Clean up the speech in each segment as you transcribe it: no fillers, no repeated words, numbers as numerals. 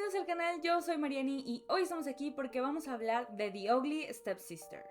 Bienvenidos al canal, yo soy Mariani y hoy estamos aquí porque vamos a hablar de The Ugly Stepsister.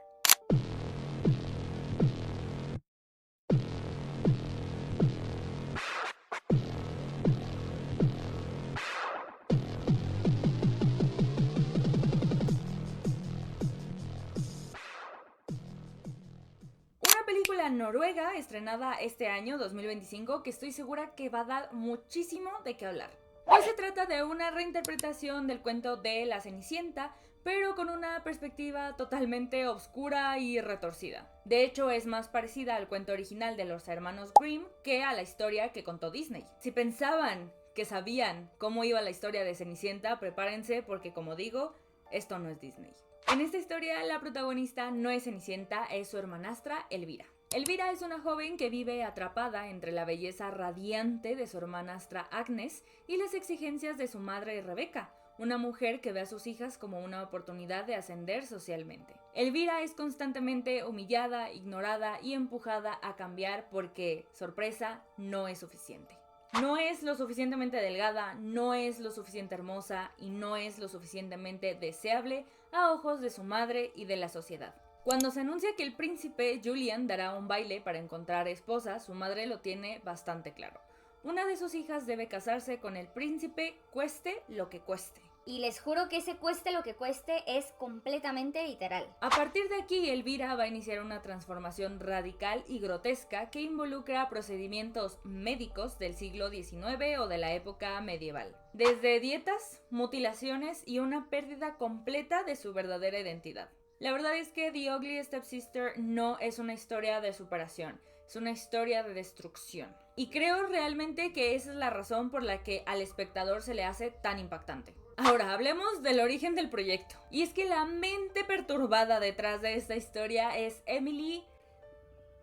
Una película noruega estrenada este año 2025 que estoy segura que va a dar muchísimo de qué hablar. Hoy se trata de una reinterpretación del cuento de La Cenicienta, pero con una perspectiva totalmente oscura y retorcida. De hecho, es más parecida al cuento original de los hermanos Grimm que a la historia que contó Disney. Si pensaban que sabían cómo iba la historia de Cenicienta, prepárense porque, como digo, esto no es Disney. En esta historia, la protagonista no es Cenicienta, es su hermanastra Elvira. Elvira es una joven que vive atrapada entre la belleza radiante de su hermanastra Agnes y las exigencias de su madre Rebeca, una mujer que ve a sus hijas como una oportunidad de ascender socialmente. Elvira es constantemente humillada, ignorada y empujada a cambiar porque, sorpresa, no es suficiente. No es lo suficientemente delgada, no es lo suficiente hermosa y no es lo suficientemente deseable a ojos de su madre y de la sociedad. Cuando se anuncia que el príncipe Julian dará un baile para encontrar esposa, su madre lo tiene bastante claro. Una de sus hijas debe casarse con el príncipe, cueste lo que cueste. Y les juro que ese cueste lo que cueste es completamente literal. A partir de aquí, Elvira va a iniciar una transformación radical y grotesca que involucra procedimientos médicos del siglo XIX o de la época medieval. Desde dietas, mutilaciones y una pérdida completa de su verdadera identidad. La verdad es que The Ugly Stepsister no es una historia de superación, es una historia de destrucción. Y creo realmente que esa es la razón por la que al espectador se le hace tan impactante. Ahora, hablemos del origen del proyecto. Y es que la mente perturbada detrás de esta historia es Emily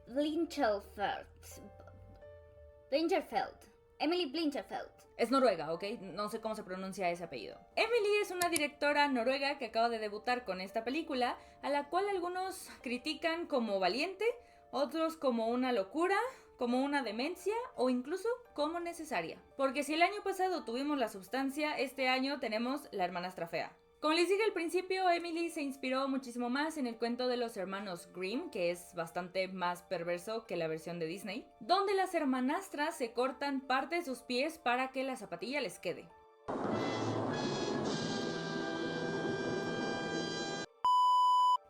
Blinchfeld. Emily Blinchfeld. Es noruega, ¿ok? No sé cómo se pronuncia ese apellido. Emily es una directora noruega que acaba de debutar con esta película, a la cual algunos critican como valiente, otros como una locura, como una demencia o incluso como necesaria. Porque si el año pasado tuvimos La Substancia, este año tenemos La Hermanastra Fea. Como les dije al principio, Emily se inspiró muchísimo más en el cuento de los hermanos Grimm, que es bastante más perverso que la versión de Disney, donde las hermanastras se cortan parte de sus pies para que la zapatilla les quede.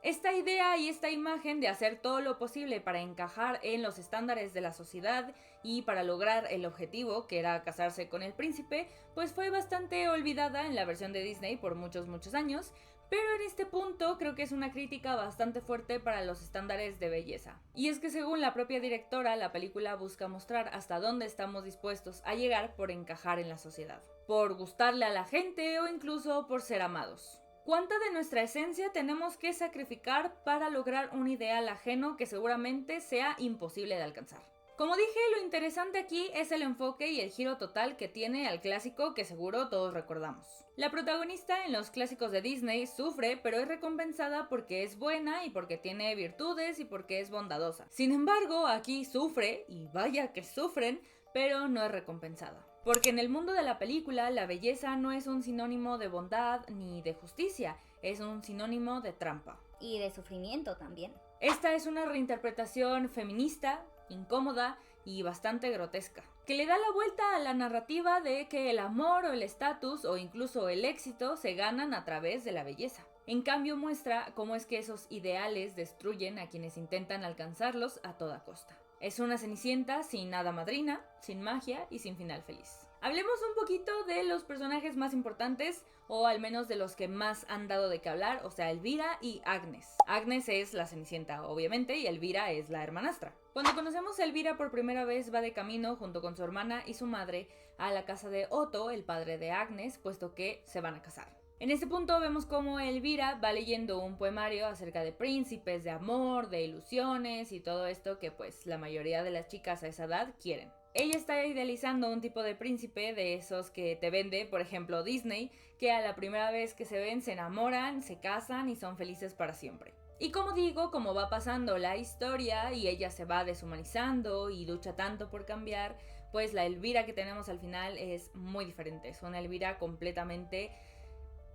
Esta idea y esta imagen de hacer todo lo posible para encajar en los estándares de la sociedad y para lograr el objetivo, que era casarse con el príncipe, pues fue bastante olvidada en la versión de Disney por muchos años, pero en este punto creo que es una crítica bastante fuerte para los estándares de belleza. Y es que según la propia directora, la película busca mostrar hasta dónde estamos dispuestos a llegar por encajar en la sociedad, por gustarle a la gente o incluso por ser amados. ¿Cuánta de nuestra esencia tenemos que sacrificar para lograr un ideal ajeno que seguramente sea imposible de alcanzar? Como dije, lo interesante aquí es el enfoque y el giro total que tiene al clásico que seguro todos recordamos. La protagonista en los clásicos de Disney sufre, pero es recompensada porque es buena y porque tiene virtudes y porque es bondadosa. Sin embargo, aquí sufre, y vaya que sufren, pero no es recompensada. Porque en el mundo de la película, la belleza no es un sinónimo de bondad ni de justicia, es un sinónimo de trampa. Y de sufrimiento también. Esta es una reinterpretación feminista, incómoda y bastante grotesca, que le da la vuelta a la narrativa de que el amor o el estatus o incluso el éxito se ganan a través de la belleza. En cambio muestra cómo es que esos ideales destruyen a quienes intentan alcanzarlos a toda costa. Es una Cenicienta sin hada madrina, sin magia y sin final feliz. Hablemos un poquito de los personajes más importantes, o al menos de los que más han dado de qué hablar, o sea, Elvira y Agnes. Agnes es la Cenicienta, obviamente, y Elvira es la hermanastra. Cuando conocemos a Elvira por primera vez, va de camino, junto con su hermana y su madre, a la casa de Otto, el padre de Agnes, puesto que se van a casar. En este punto vemos cómo Elvira va leyendo un poemario acerca de príncipes, de amor, de ilusiones y todo esto que pues la mayoría de las chicas a esa edad quieren. Ella está idealizando un tipo de príncipe de esos que te vende, por ejemplo, Disney, que a la primera vez que se ven se enamoran, se casan y son felices para siempre. Y como digo, como va pasando la historia y ella se va deshumanizando y lucha tanto por cambiar, pues la Elvira que tenemos al final es muy diferente. Es una Elvira completamente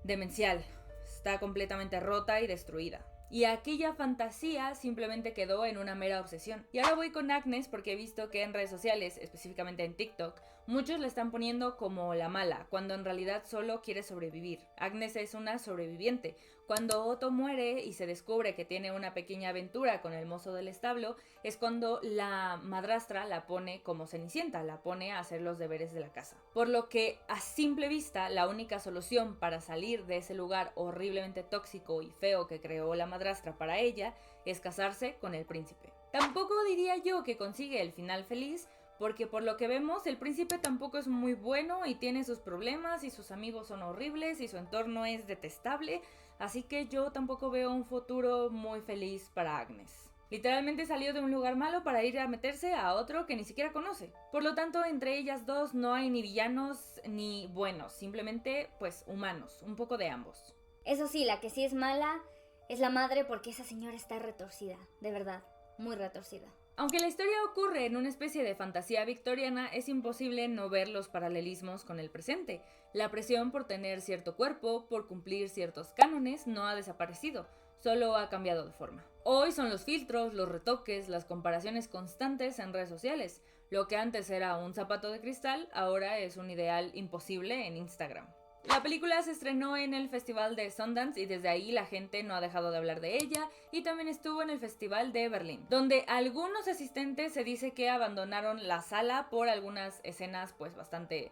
demencial, está completamente rota y destruida. Y aquella fantasía simplemente quedó en una mera obsesión. Y ahora voy con Agnes porque he visto que en redes sociales, específicamente en TikTok, muchos la están poniendo como la mala, cuando en realidad solo quiere sobrevivir. Agnes es una sobreviviente. Cuando Otto muere y se descubre que tiene una pequeña aventura con el mozo del establo, es cuando la madrastra la pone como Cenicienta, la pone a hacer los deberes de la casa. Por lo que a simple vista la única solución para salir de ese lugar horriblemente tóxico y feo que creó la madrastra para ella es casarse con el príncipe. Tampoco diría yo que consigue el final feliz, porque por lo que vemos el príncipe tampoco es muy bueno y tiene sus problemas y sus amigos son horribles y su entorno es detestable, así que yo tampoco veo un futuro muy feliz para Agnes. Literalmente salió de un lugar malo para ir a meterse a otro que ni siquiera conoce. Por lo tanto, entre ellas dos no hay ni villanos ni buenos, simplemente pues humanos, un poco de ambos. Eso sí, la que sí es mala es la madre, porque esa señora está retorcida, de verdad, muy retorcida. Aunque la historia ocurre en una especie de fantasía victoriana, es imposible no ver los paralelismos con el presente. La presión por tener cierto cuerpo, por cumplir ciertos cánones, no ha desaparecido, solo ha cambiado de forma. Hoy son los filtros, los retoques, las comparaciones constantes en redes sociales. Lo que antes era un zapato de cristal, ahora es un ideal imposible en Instagram. La película se estrenó en el Festival de Sundance y desde ahí la gente no ha dejado de hablar de ella, y también estuvo en el Festival de Berlín, donde algunos asistentes se dice que abandonaron la sala por algunas escenas pues bastante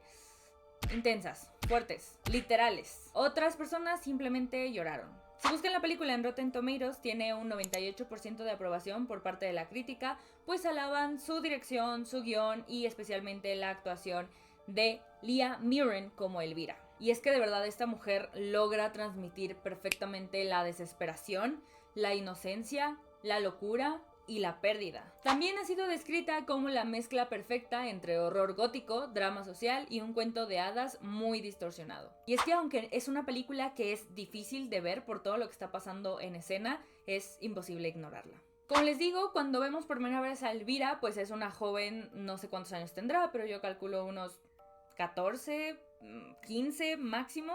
intensas, fuertes, literales. Otras personas simplemente lloraron. Si buscan la película en Rotten Tomatoes, tiene un 98% de aprobación por parte de la crítica, pues alaban su dirección, su guión y especialmente la actuación de Leah Mirren como Elvira. Y es que de verdad esta mujer logra transmitir perfectamente la desesperación, la inocencia, la locura y la pérdida. También ha sido descrita como la mezcla perfecta entre horror gótico, drama social y un cuento de hadas muy distorsionado. Y es que aunque es una película que es difícil de ver por todo lo que está pasando en escena, es imposible ignorarla. Como les digo, cuando vemos por primera vez a Elvira, pues es una joven, no sé cuántos años tendrá, pero yo calculo unos 14, 15 máximo,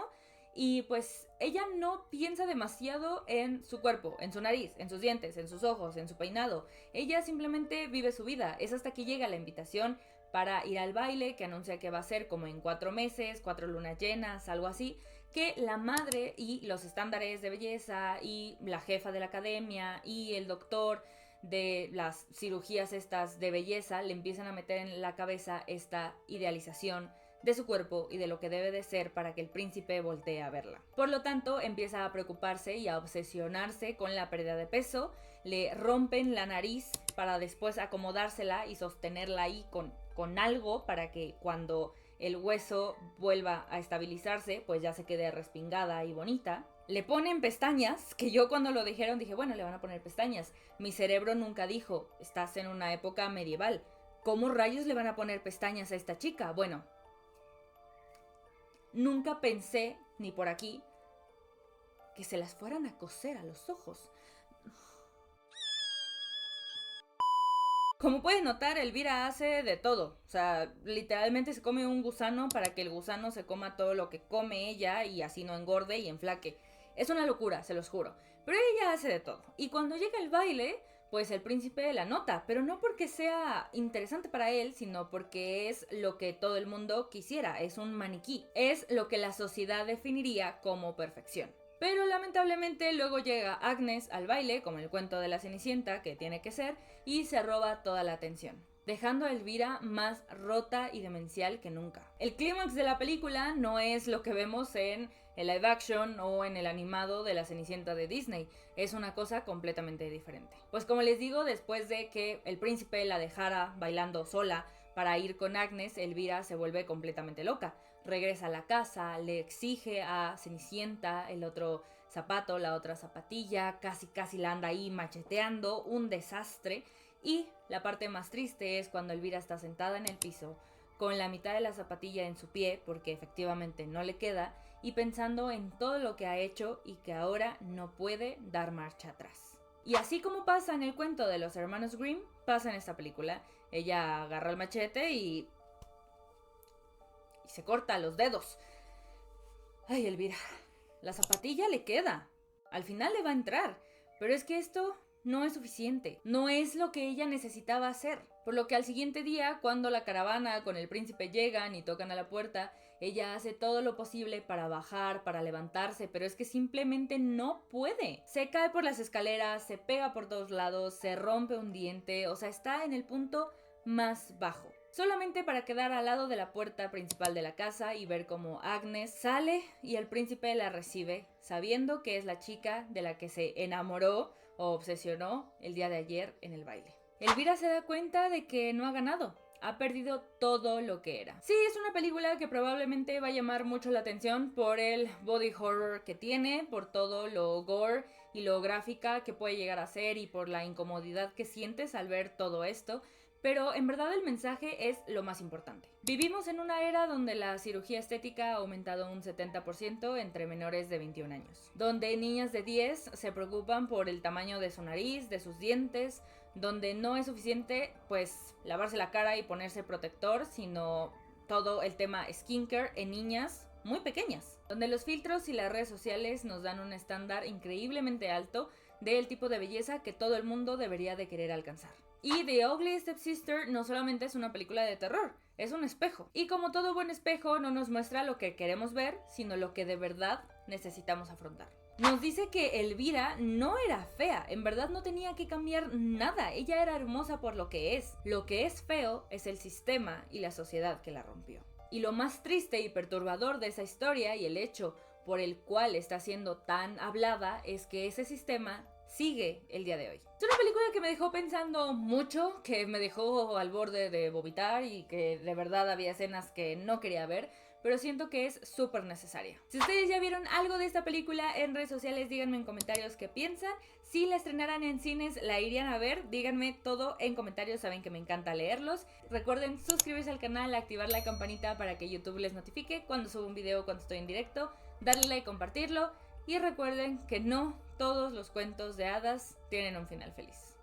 y pues ella no piensa demasiado en su cuerpo, en su nariz, en sus dientes, en sus ojos, en su peinado. Ella simplemente vive su vida. Es hasta que llega la invitación para ir al baile, que anuncia que va a ser como en 4 meses, 4 lunas llenas, algo así, que la madre y los estándares de belleza y la jefa de la academia y el doctor de las cirugías estas de belleza le empiezan a meter en la cabeza esta idealización de su cuerpo y de lo que debe de ser para que el príncipe voltee a verla. Por lo tanto, empieza a preocuparse y a obsesionarse con la pérdida de peso, le rompen la nariz para después acomodársela y sostenerla ahí con algo para que cuando el hueso vuelva a estabilizarse, pues ya se quede respingada y bonita. Le ponen pestañas, que yo cuando lo dijeron dije, bueno, le van a poner pestañas. Mi cerebro nunca dijo, estás en una época medieval. ¿Cómo rayos le van a poner pestañas a esta chica? Bueno, nunca pensé, ni por aquí, que se las fueran a coser a los ojos. Como pueden notar, Elvira hace de todo. O sea, literalmente se come un gusano para que el gusano se coma todo lo que come ella y así no engorde y enflaque. Es una locura, se los juro. Pero ella hace de todo. Y cuando llega el baile, pues el príncipe la nota. Pero no porque sea interesante para él, sino porque es lo que todo el mundo quisiera. Es un maniquí. Es lo que la sociedad definiría como perfección. Pero lamentablemente luego llega Agnes al baile, como el cuento de la Cenicienta, que tiene que ser, y se roba toda la atención, dejando a Elvira más rota y demencial que nunca. El clímax de la película no es lo que vemos en el live action o en el animado de la Cenicienta de Disney, es una cosa completamente diferente. Pues como les digo, después de que el príncipe la dejara bailando sola para ir con Agnes, Elvira se vuelve completamente loca. Regresa a la casa, le exige a Cenicienta el otro zapato, la otra zapatilla, casi la anda ahí macheteando, un desastre. Y la parte más triste es cuando Elvira está sentada en el piso, con la mitad de la zapatilla en su pie, porque efectivamente no le queda, y pensando en todo lo que ha hecho y que ahora no puede dar marcha atrás. Y así como pasa en el cuento de los hermanos Grimm, pasa en esta película. Ella agarra el machete y y se corta los dedos. Ay, Elvira, la zapatilla le queda. Al final le va a entrar, pero es que esto no es suficiente. No es lo que ella necesitaba hacer. Por lo que al siguiente día, cuando la caravana con el príncipe llegan y tocan a la puerta, ella hace todo lo posible para bajar, para levantarse, pero es que simplemente no puede. Se cae por las escaleras, se pega por todos lados, se rompe un diente, o sea, está en el punto más bajo. Solamente para quedar al lado de la puerta principal de la casa y ver cómo Agnes sale y el príncipe la recibe, sabiendo que es la chica de la que se enamoró o obsesionó el día de ayer en el baile. Elvira se da cuenta de que no ha ganado. Ha perdido todo lo que era. Sí, es una película que probablemente va a llamar mucho la atención por el body horror que tiene, por todo lo gore y lo gráfica que puede llegar a ser y por la incomodidad que sientes al ver todo esto. Pero en verdad el mensaje es lo más importante. Vivimos en una era donde la cirugía estética ha aumentado un 70% entre menores de 21 años. Donde niñas de 10 se preocupan por el tamaño de su nariz, de sus dientes, donde no es suficiente pues lavarse la cara y ponerse protector, sino todo el tema skincare en niñas muy pequeñas. Donde los filtros y las redes sociales nos dan un estándar increíblemente alto del tipo de belleza que todo el mundo debería de querer alcanzar. Y The Ugly Stepsister no solamente es una película de terror, es un espejo. Y como todo buen espejo no nos muestra lo que queremos ver, sino lo que de verdad necesitamos afrontar. Nos dice que Elvira no era fea, en verdad no tenía que cambiar nada, ella era hermosa por lo que es. Lo que es feo es el sistema y la sociedad que la rompió. Y lo más triste y perturbador de esa historia y el hecho por el cual está siendo tan hablada es que ese sistema sigue el día de hoy. Es una película que me dejó pensando mucho, que me dejó al borde de vomitar y que de verdad había escenas que no quería ver, pero siento que es súper necesaria. Si ustedes ya vieron algo de esta película en redes sociales, díganme en comentarios qué piensan. Si la estrenaran en cines, ¿la irían a ver? Díganme todo en comentarios, saben que me encanta leerlos. Recuerden suscribirse al canal, activar la campanita para que YouTube les notifique cuando subo un video, cuando estoy en directo, darle like, compartirlo. Y recuerden que no todos los cuentos de hadas tienen un final feliz.